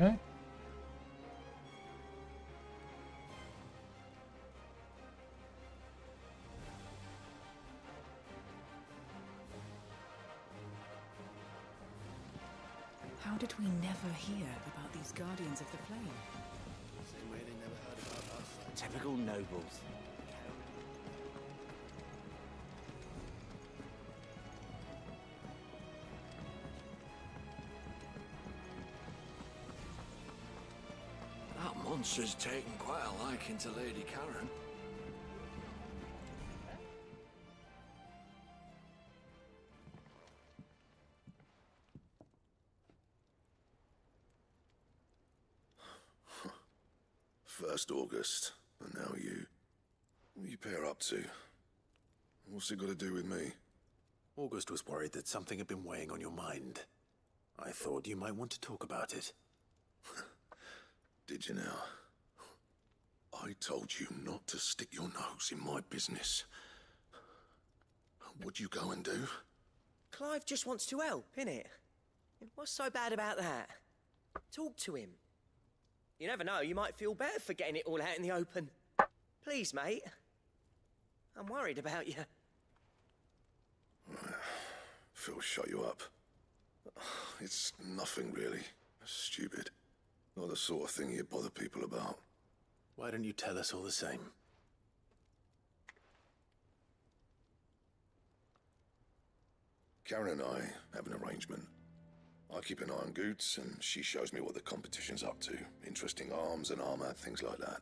Okay. How did we never hear about these Guardians of the Flame? Same way they never heard about us. Typical nobles. That monster's taken quite a liking to Lady Karen. First August, and now you. What are you pair up to? What's it got to do with me? August was worried that something had been weighing on your mind. I thought you might want to talk about it. Did you now? I told you not to stick your nose in my business. What'd you go and do? Clive just wants to help, innit? What's so bad about that? Talk to him. You never know, you might feel better for getting it all out in the open. Please, mate. I'm worried about you. Phil, shut you up. It's nothing really. Stupid. Not the sort of thing you bother people about. Why don't you tell us all the same? Karen and I have an arrangement. I keep an eye on Goots, and she shows me what the competition's up to. Interesting arms and armor, things like that.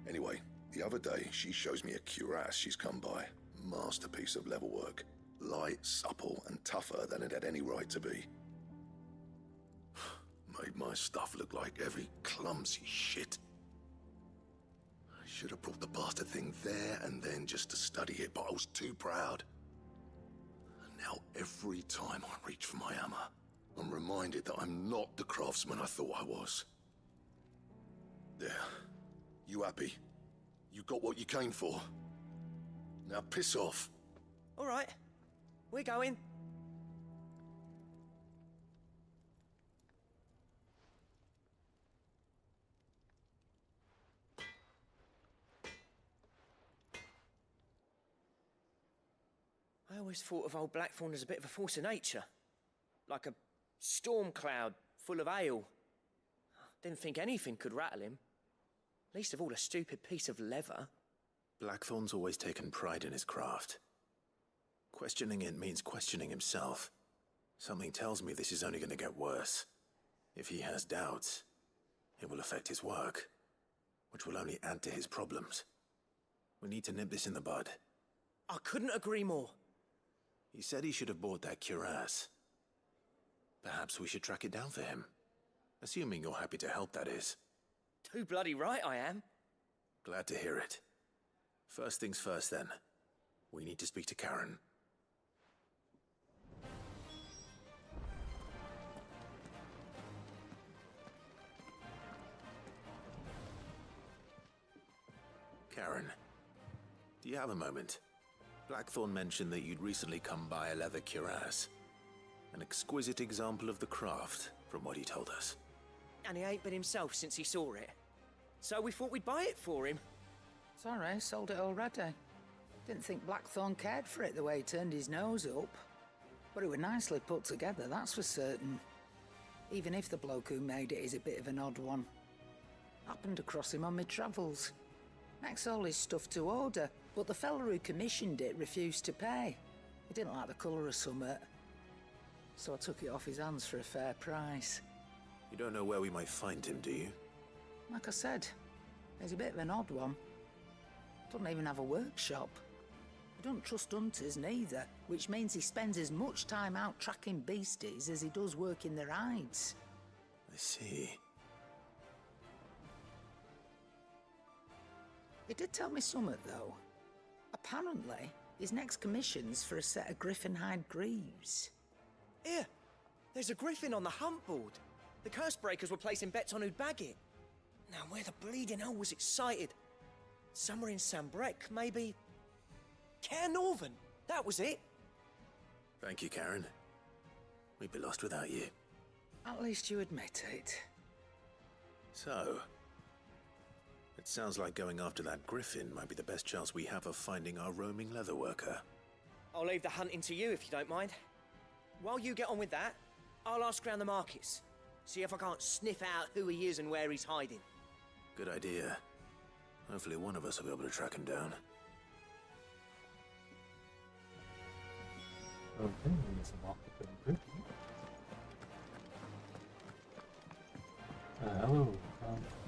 Anyway, the other day, she shows me a cuirass she's come by. Masterpiece of level work. Light, supple, and tougher than it had any right to be. Made my stuff look like heavy, clumsy shit. I should have brought the bastard thing there and then just to study it, but I was too proud. Now, every time I reach for my hammer, I'm reminded that I'm not the craftsman I thought I was. There. You happy? You got what you came for? Now piss off. All right. We're going. I always thought of old Blackthorn as a bit of a force of nature. Like a storm cloud full of hail. Didn't think anything could rattle him. Least of all a stupid piece of leather. Blackthorn's always taken pride in his craft. Questioning it means questioning himself. Something tells me this is only going to get worse. If he has doubts, it will affect his work, which will only add to his problems. We need to nip this in the bud. I couldn't agree more. He said he should have bought that cuirass. Perhaps we should track it down for him. Assuming you're happy to help, that is. Too bloody right I am. Glad to hear it. First things first, then. We need to speak to Karen. Karen, do you have a moment? Blackthorn mentioned that you'd recently come by a leather cuirass. An exquisite example of the craft, from what he told us. And he ain't been himself since he saw it. So we thought we'd buy it for him. Sorry, sold it already. Didn't think Blackthorn cared for it the way he turned his nose up. But it was nicely put together, that's for certain. Even if the bloke who made it is a bit of an odd one. Happened across him on my travels. Makes all his stuff to order, but the fella who commissioned it refused to pay. He didn't like the colour of summit. So I took it off his hands for a fair price. You don't know where we might find him, do you? Like I said, he's a bit of an odd one. Doesn't even have a workshop. I don't trust hunters neither, which means he spends as much time out tracking beasties as he does working their hides. I see. He did tell me something, though. Apparently, his next commission's for a set of griffin hide greaves. Here, there's a griffin on the hunt board. The curse breakers were placing bets on who'd bag it. Now, where the bleeding hell was excited? Somewhere in Sambrec, maybe... Care Northern, that was it. Thank you, Karen. We'd be lost without you. At least you admit it. So, it sounds like going after that griffin might be the best chance we have of finding our roaming leatherworker. I'll leave the hunting to you if you don't mind. While you get on with that, I'll ask around the markets. See if I can't sniff out who he is and where he's hiding. Good idea. Hopefully one of us will be able to track him down. Okay, there's a market for the group. Hello.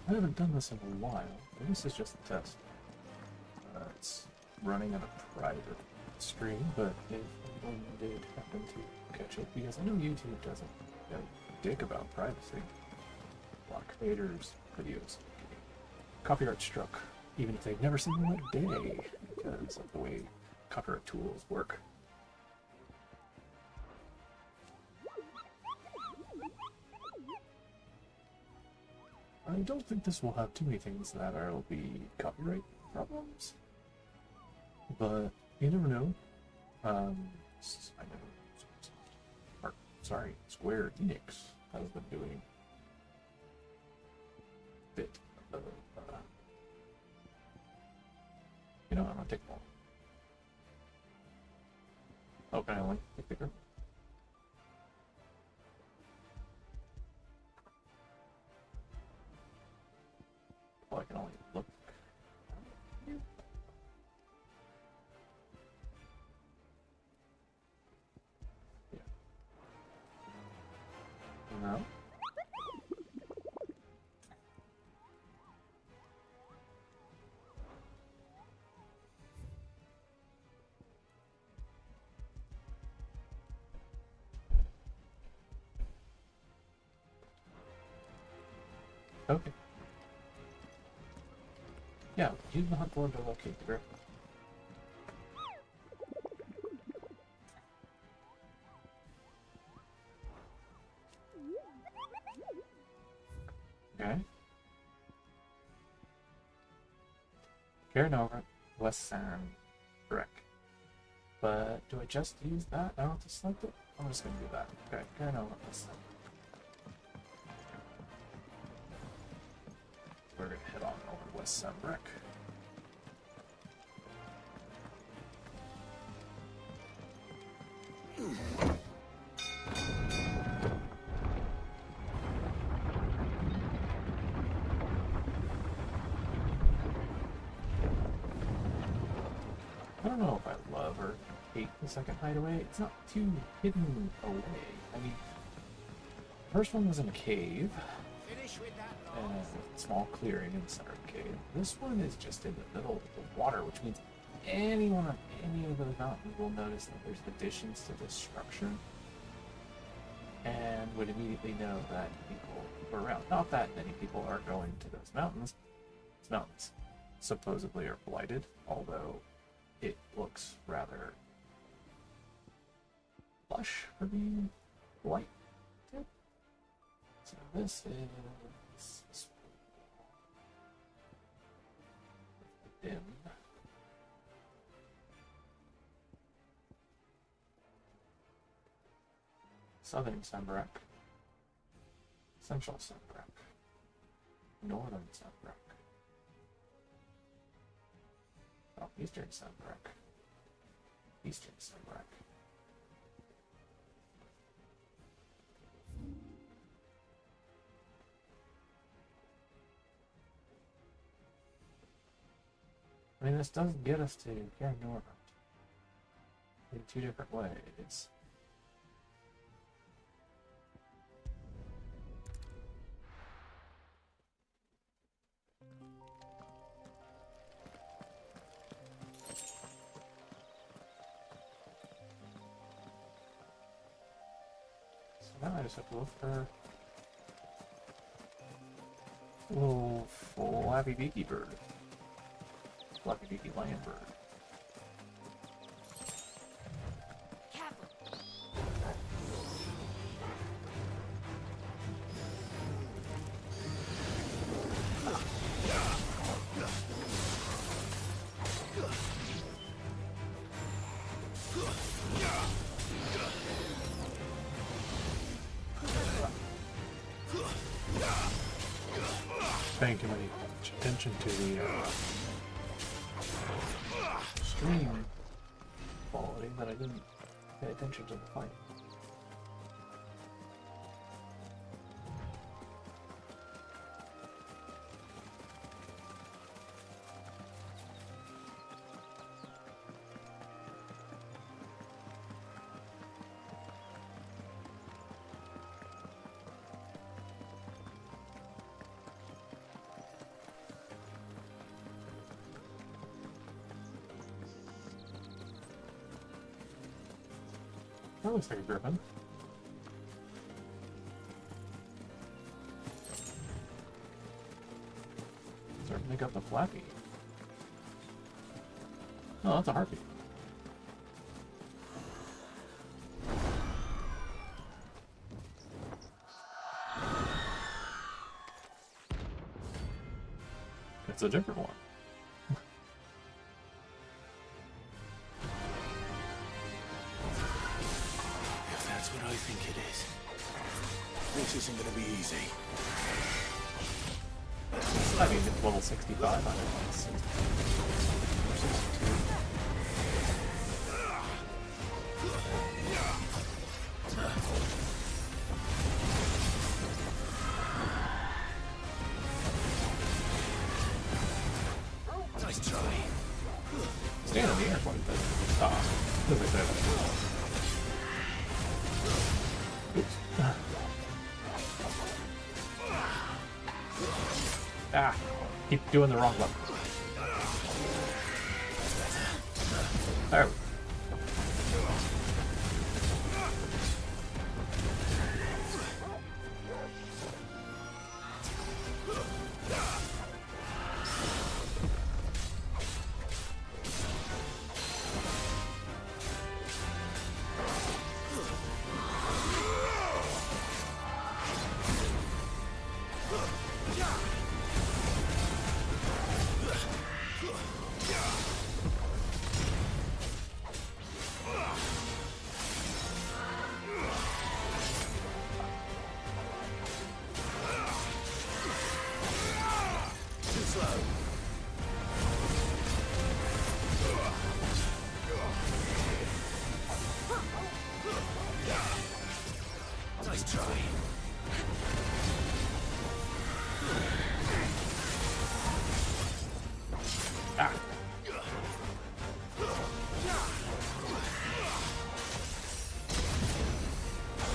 I haven't done this in a while. This is just a test. It's running on a private stream, but if anyone did happen to catch it, because I know YouTube doesn't give a dick about privacy. A lot of creators' videos copyright struck, even if they've never seen the light of day, because of the way copyright tools work. I don't think this will have too many things that will be copyright problems, but you never know. I know, Square Enix has been doing a bit of, I'm gonna take one. Oh, can I only take bigger? Well, I can only look. Yeah. No. Okay. Yeah, use the hunt board to locate the griffin. Okay. Karen over West Soundblaster. But do I just use that? I don't have to select it? I'm just gonna do that. Okay, Karen over West Soundblaster. We're gonna head on over to West Soundblaster. I don't know if I love or hate the second hideaway. It's not too hidden away. I mean, the first one was in a cave, and a small clearing in the center of the cave. This one is just in the middle of the water, which means anyone on any of those mountains will notice that there's additions to this structure, and would immediately know that people are around. Not that many people are going to those mountains. These mountains supposedly are blighted, although it looks rather lush for being blighted. So this is dim. Southern Soundblaster, Central Soundblaster, Northern Soundblaster, Southeastern Soundblaster, Eastern Soundblaster. I mean, this does get us to Cairn North in two different ways. So now I just have to look for a little flappy beaky bird. Flappy beaky land bird. paying too much attention to the stream quality that I didn't pay attention to the fight. That looks like a griffin. Certainly got the flappy. Oh, that's a harpy. It's a different one. That's what I think it is. This isn't gonna be easy. I mean, it's level 65, I don't know, 60. 62. Nice try. Stand in the air quite a bit. As I said. Oops. Ah, keep doing the wrong button. There. Nice try. Ah.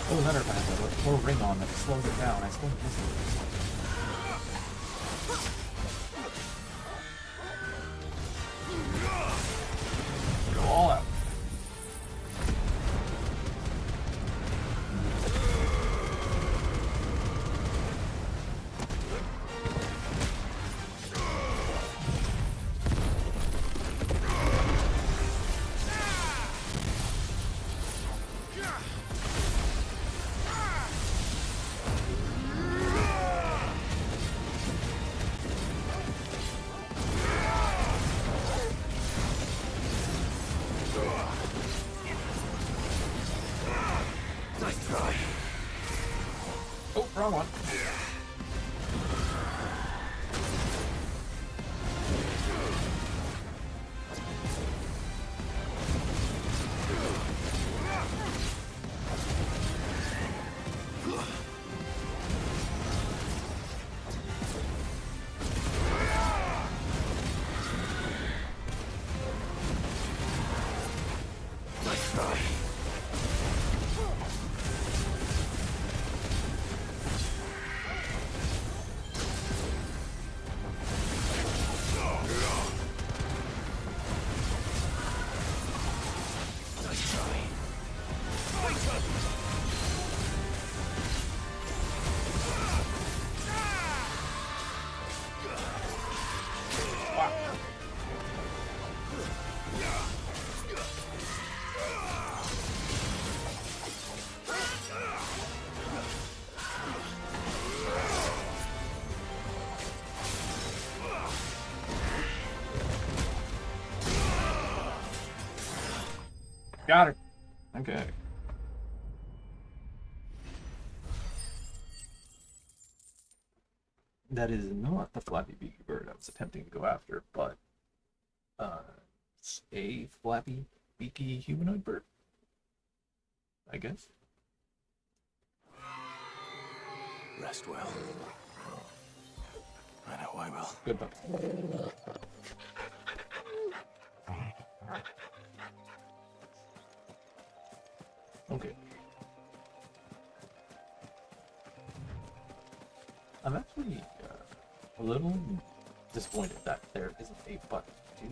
Oh, another pass. A little ring on that slows it down. I still miss it. Go all out. Oh, wrong one. Nice try. Got her. Okay. That is not the flappy beaky bird I was attempting to go after, but it's a flappy beaky humanoid bird, I guess. Rest well. I know I will. Goodbye. Okay. I'm actually a little disappointed that there isn't a button to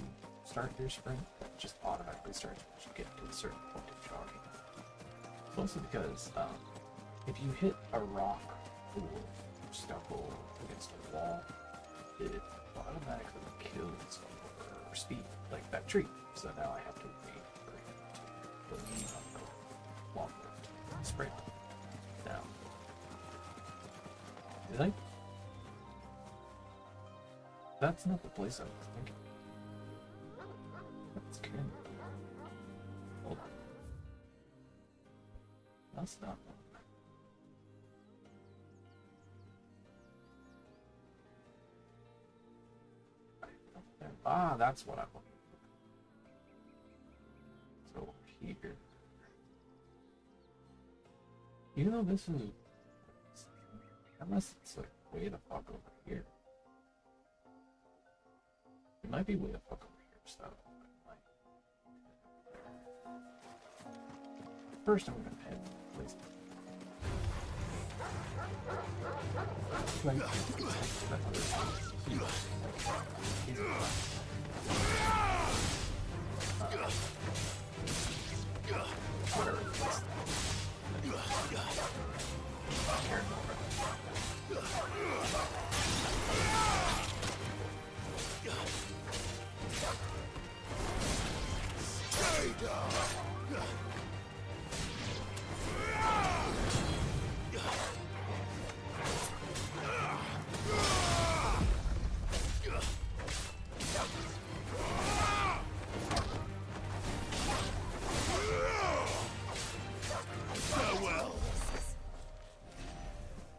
start your sprint that just automatically starts once you get to a certain point of jogging. Mostly because if you hit a rock or stumble against a wall, it automatically kills your speed, like that tree. So now I have to wait for it to leave on the long sprint down. Did I? That's not the place I was thinking. That's Canada. Hold on. That's not one. Ah, that's what I'm looking for. So here. Even though this is, unless it's like way the fuck over here. It might be way the fuck over here, so first I'm gonna head to the place. Whatever it is.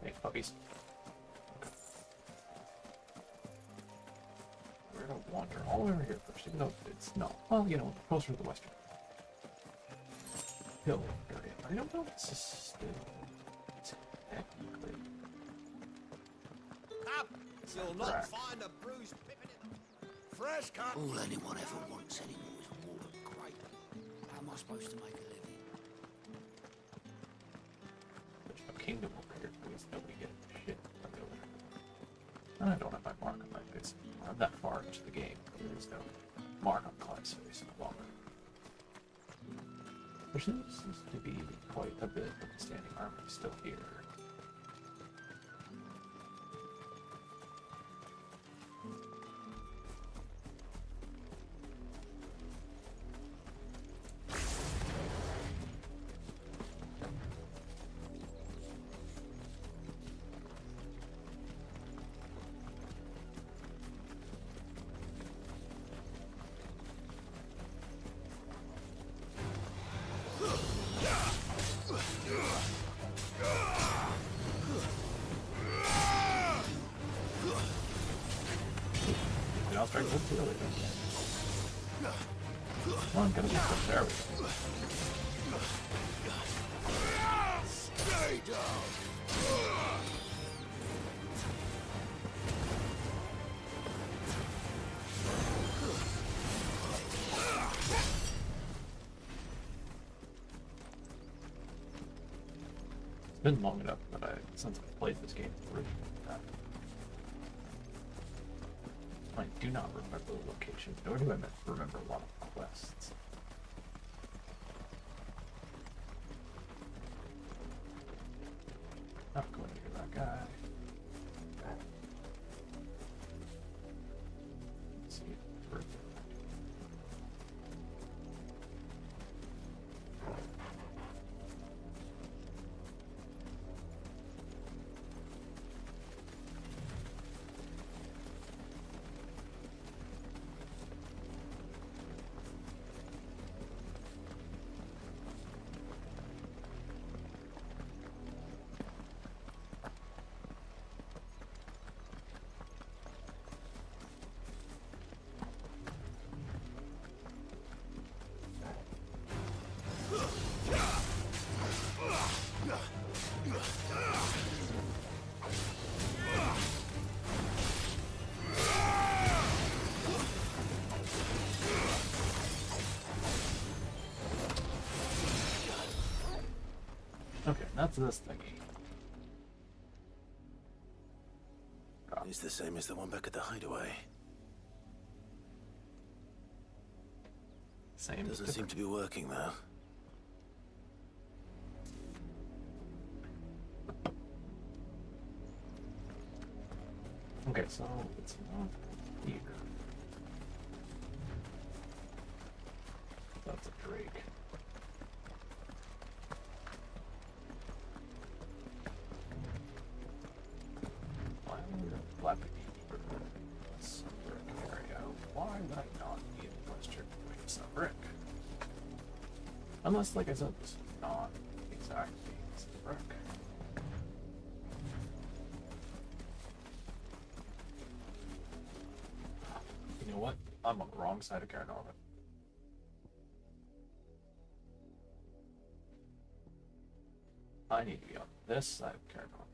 Hey, puppies. We're gonna wander all over here first, even though it's not. Well, you know, closer to the western hill area. I don't know if it's still technically. Up! You'll not find a bruised pippin in the fresh cut. All anyone ever wants anymore is water grape. How am I supposed to make a living? There's no kingdom over here because nobody gets shit. I'll go there. And I don't have my mark on my face. I'm that far into the game. There's no mark on Clyde's face no longer. There seems to be quite a bit of the standing army still here. I'll start to feel it again. Come on, gotta be quick. There we go. Stay down. It's been long enough that since I played this game through. I do not remember the location, nor do I remember a lot of quests. Not going near that guy. Let's see. Further. Okay, that's this thingy. It's the same as the one back at the hideaway. Same. Doesn't seem to be working though. Okay, so it's not here. That's a Drake. Why would a black some brick area? Why would I not be in Western with some brick? Unless, like I said, this is not exactly some brick. You know what? I'm on the wrong side of Carnarvon. I need to be on this side of Carnarvon.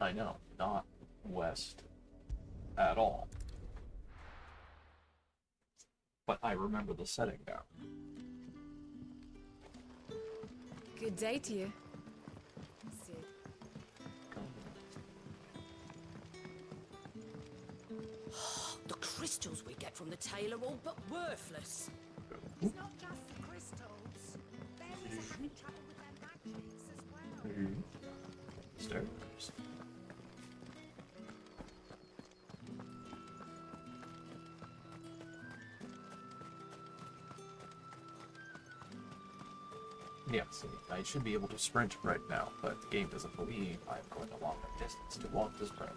I know, not west at all. But I remember the setting now. Good day to you. Sid. The crystals we get from the tail are all but worthless. It's not just the crystals. Fairies are having trouble with their magics as well. Stairs. Yeah, see, I should be able to sprint right now, but the game doesn't believe I'm going a longer distance to walk this sprint,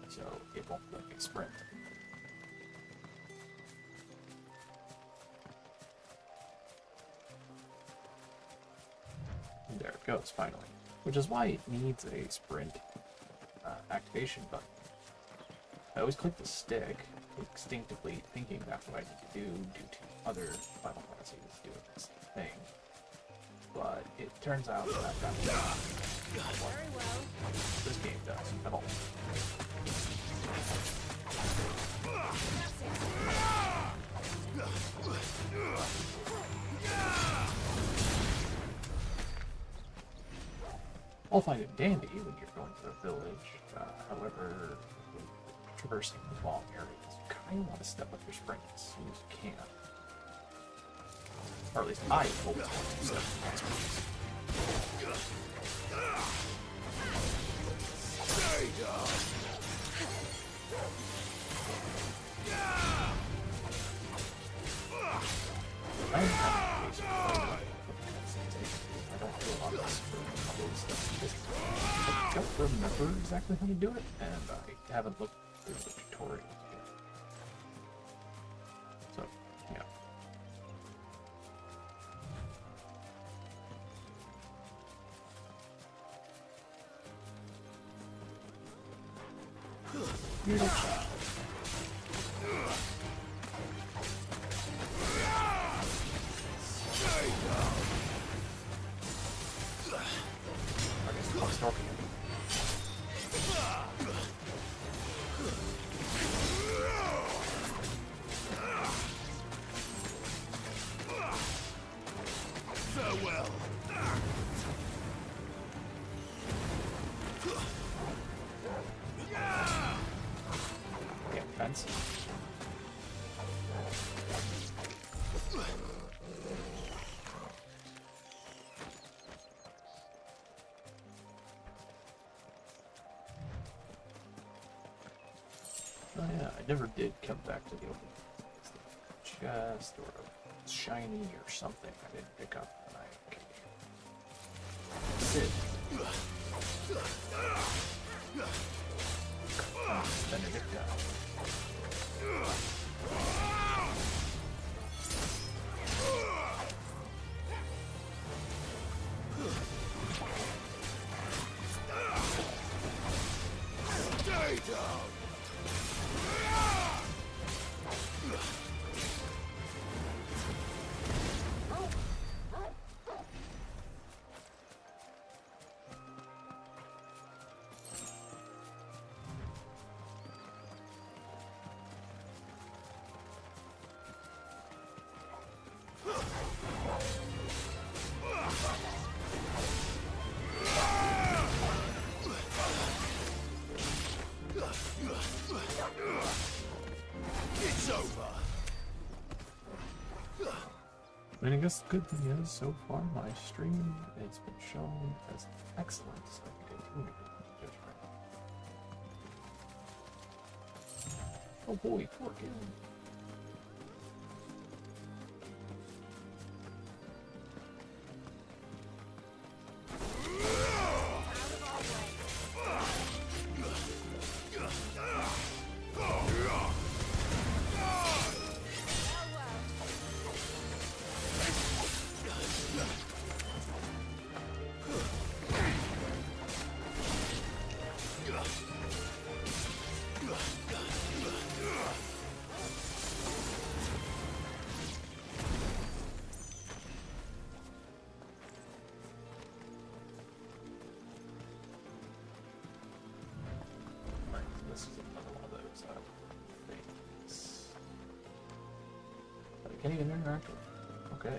so it won't let me sprint. And there it goes, finally. Which is why it needs a sprint activation button. I always click the stick, instinctively thinking that's what I need to do due to other Final Fantasies doing this thing. But it turns out that that's not what this game does at all. I'll find it dandy when you're going to the village. However, traversing the long areas, you kind of want to step up your sprint as soon as you can. Or at least I always want to step up my sprint. I don't I don't remember exactly how to do it, and I haven't looked through the tutorial yet. So, yeah. Weird child. I'm stalking him. Farewell. Yeah, fence. Oh yeah, I never did come back to the open chest or a shiny or something I didn't pick up when I came here. Sid. Benedicta. Stay down. mean, I guess the good thing is, so far my stream, it's been shown as excellent, so I can continue to judge my... Oh boy, poor kid. This is another one of those things. But I can't even interact with it. Okay.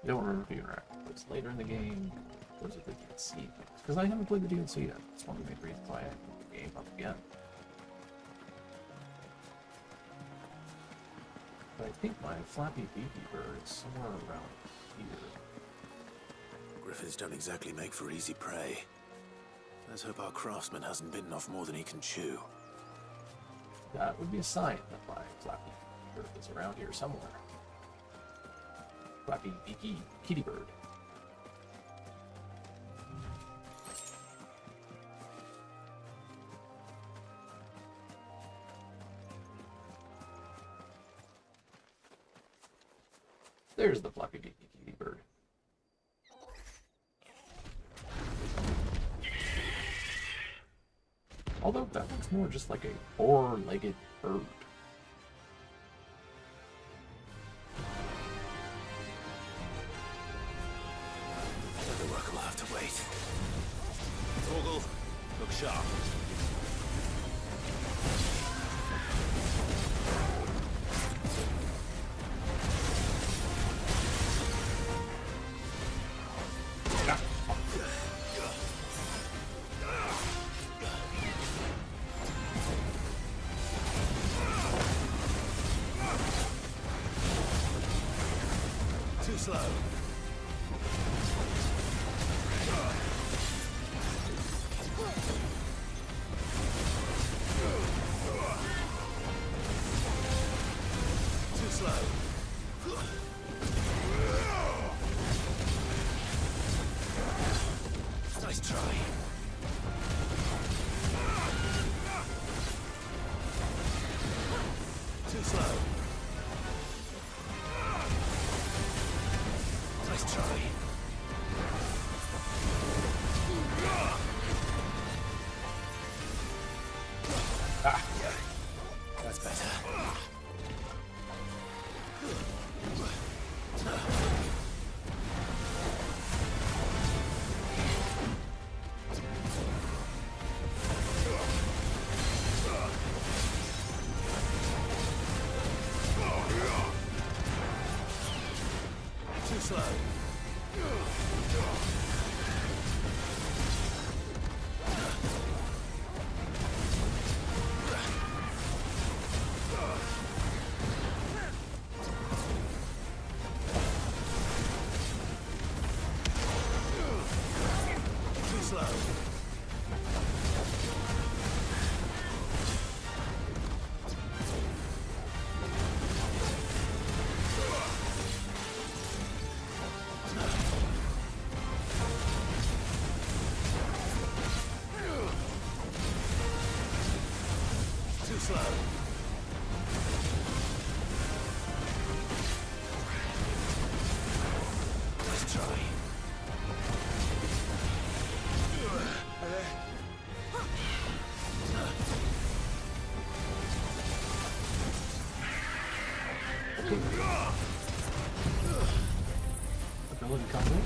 You don't remember if you interact with it. It's later in the game. Or is it the DLC? Because I haven't played the DLC yet. It's one of the main reasons why I haven't put the game up again. But I think my Flappy Beaky Bird is somewhere around here. Griffins don't exactly make for easy prey. Let's hope our craftsman hasn't bitten off more than he can chew. That would be a sign that my Flappy Bird is around here somewhere. Flappy Beaky Kitty Bird. There's the Flappy Beaky Kitty Bird. Although that looks more just like a four-legged bird. The work will have to wait. Torgal, look sharp. Too slow. Too slow. Nice try. Too slow. Nice try. Ah, that's better. Too slow. Too slow. Too slow. Nice try. ability combo.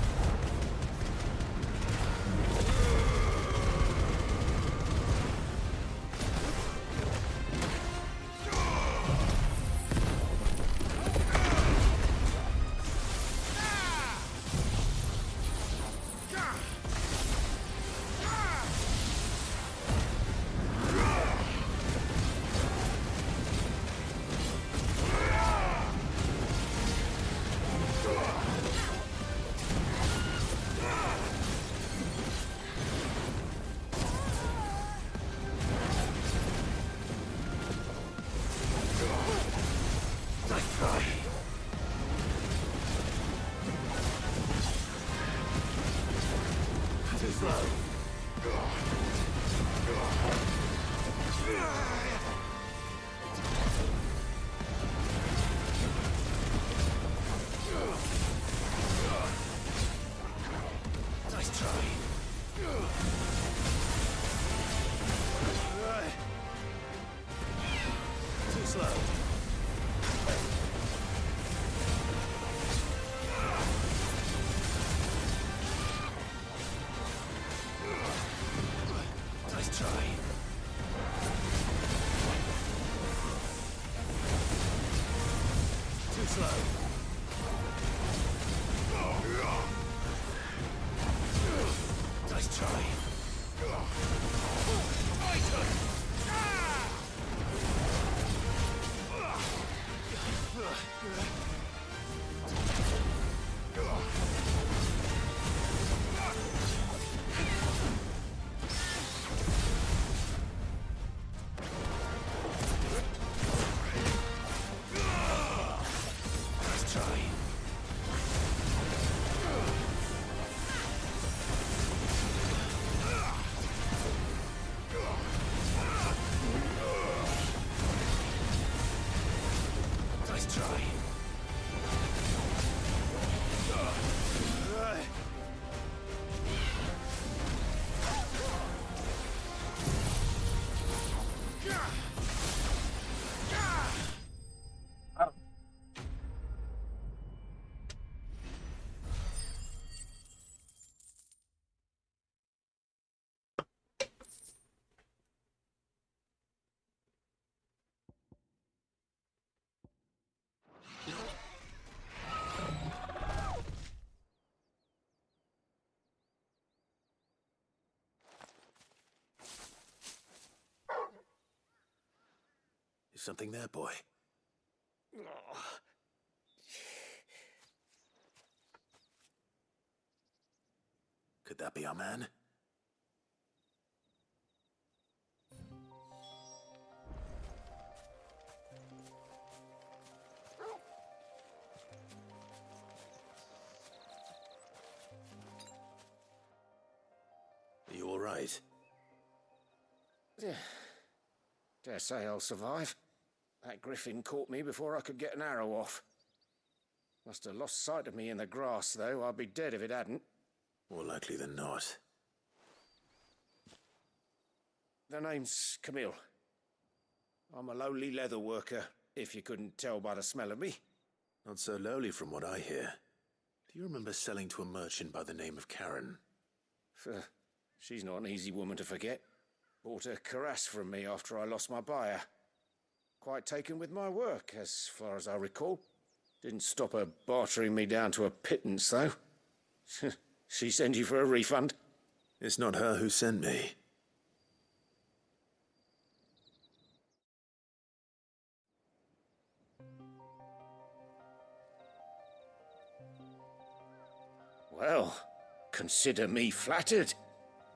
slow. Nice try. Too slow. Nice try. Too slow. Nice try. Nice try. Nice try. Oh. Is something there, boy? Could that be our man? Are you all right? Dare say I'll survive. That griffin caught me before I could get an arrow off. Must have lost sight of me in the grass, though. I'd be dead if it hadn't. More likely than not. The name's Camille. I'm a lowly leather worker, if you couldn't tell by the smell of me. Not so lowly from what I hear. Do you remember selling to a merchant by the name of Karen? She's not an easy woman to forget. Bought a cuirass from me after I lost my buyer. Quite taken with my work, as far as I recall. Didn't stop her bartering me down to a pittance, though. She send you for a refund? It's not her who sent me. Well, consider me flattered.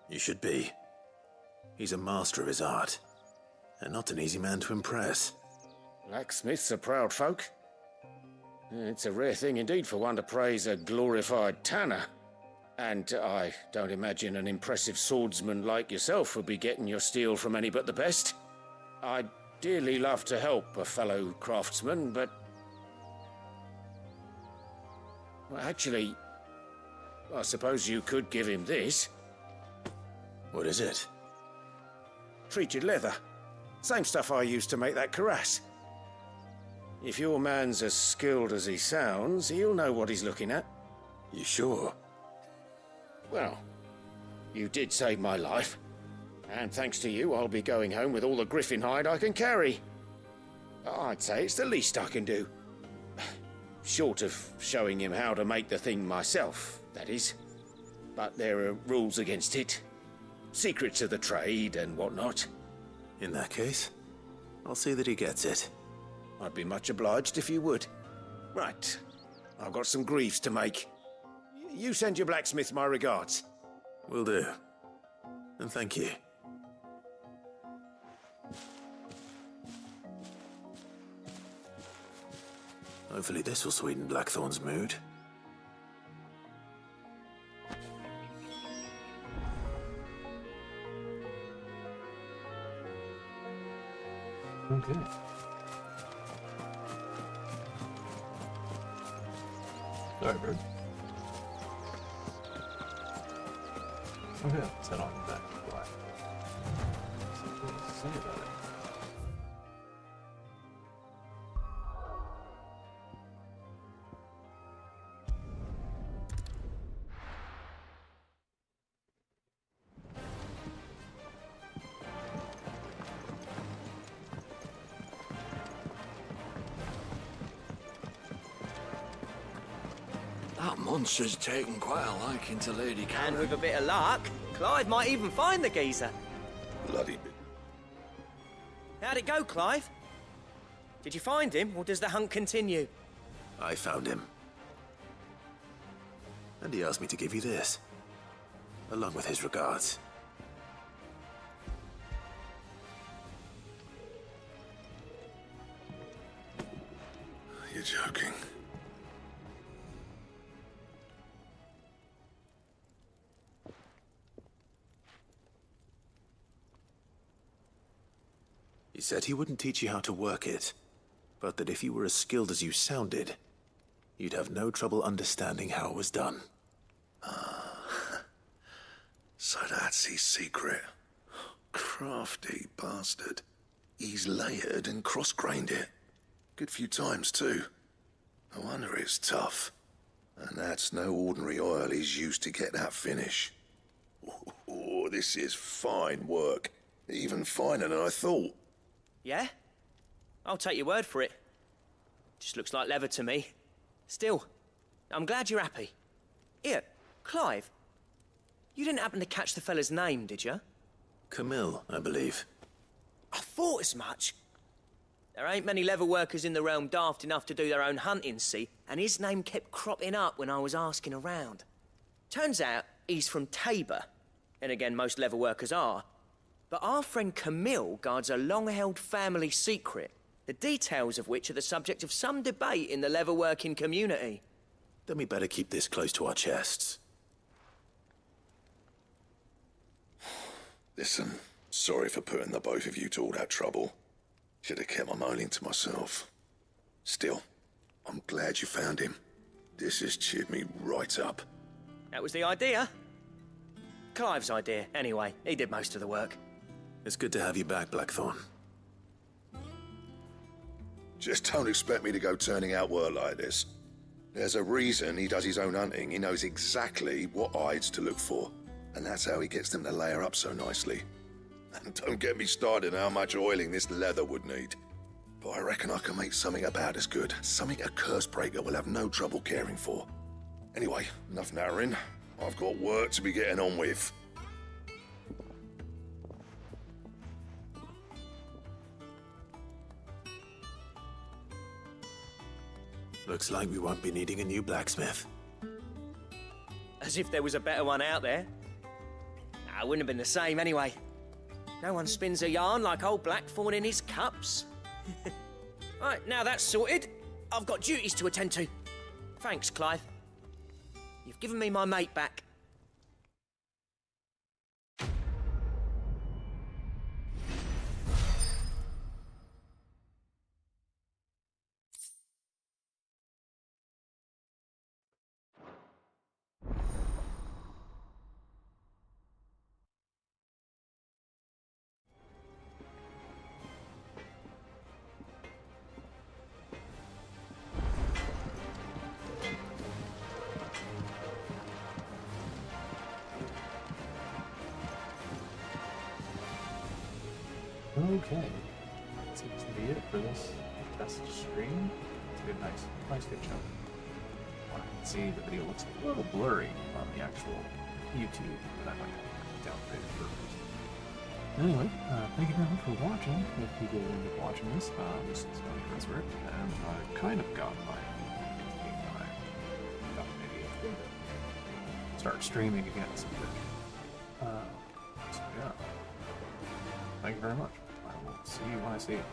You should be. He's a master of his art, and not an easy man to impress. Blacksmiths are proud folk. It's a rare thing indeed for one to praise a glorified tanner. And I don't imagine an impressive swordsman like yourself would be getting your steel from any but the best. I'd dearly love to help a fellow craftsman, but... Well, actually, I suppose you could give him this. What is it? Treated leather. Same stuff I used to make that cuirass. If your man's as skilled as he sounds, he'll know what he's looking at. You sure? Well, you did save my life. And thanks to you, I'll be going home with all the griffin hide I can carry. I'd say it's the least I can do. Short of showing him how to make the thing myself, that is. But there are rules against it. Secrets of the trade and whatnot. In that case, I'll see that he gets it. I'd be much obliged if you would. Right. I've got some greaves to make. You send your blacksmith my regards. Will do. And thank you. Hopefully this will sweeten Blackthorn's mood. Okay. Sorry, bird. Okay, let's head on back to Black. Something to say about it. That monster's taken quite a liking to Lady And Karen. with a bit of luck, Clive might even find the geezer. Bloody bit. How'd it go, Clive? Did you find him, or does the hunt continue? I found him. And he asked me to give you this, along with his regards. You're joking. He said he wouldn't teach you how to work it, but that if you were as skilled as you sounded, you'd have no trouble understanding how it was done. So that's his secret. Crafty bastard. He's layered and cross-grained it. Good few times, too. No wonder it's tough. And that's no ordinary oil he's used to get that finish. Oh, this is fine work. Even finer than I thought. Yeah? I'll take your word for it. Just looks like leather to me. Still, I'm glad you're happy. Here, Clive. You didn't happen to catch the fella's name, did you? Camille, I believe. I thought as much. There ain't many leather workers in the realm daft enough to do their own hunting, see? And his name kept cropping up when I was asking around. Turns out he's from Tabor. And again, most leather workers are. But our friend Camille guards a long-held family secret, the details of which are the subject of some debate in the leatherworking community. Then we better keep this close to our chests. Listen, sorry for putting the both of you to all that trouble. Should have kept my moaning to myself. Still, I'm glad you found him. This has cheered me right up. That was the idea. Clive's idea, anyway. He did most of the work. It's good to have you back, Blackthorn. Just don't expect me to go turning out work like this. There's a reason he does his own hunting. He knows exactly what hides to look for. And that's how he gets them to layer up so nicely. And don't get me started on how much oiling this leather would need. But I reckon I can make something about as good. Something a curse breaker will have no trouble caring for. Anyway, enough narrowing. I've got work to be getting on with. Looks like we won't be needing a new blacksmith. As if there was a better one out there. Nah, it wouldn't have been the same anyway. No one spins a yarn like old Blackthorn in his cups. Right, now that's sorted, I've got duties to attend to. Thanks, Clive. You've given me my mate back. Okay. That seems to be it for this test stream. It's a good, nice good chunk. I can see the video looks a little blurry on the actual YouTube, but I might downgrade it first. Anyway, thank you very much for watching. If you did end up watching this, this is Oniresurrect, and I kind of got my I thought maybe it's good to start streaming again. So yeah. Thank you very much. I will see you when I see you.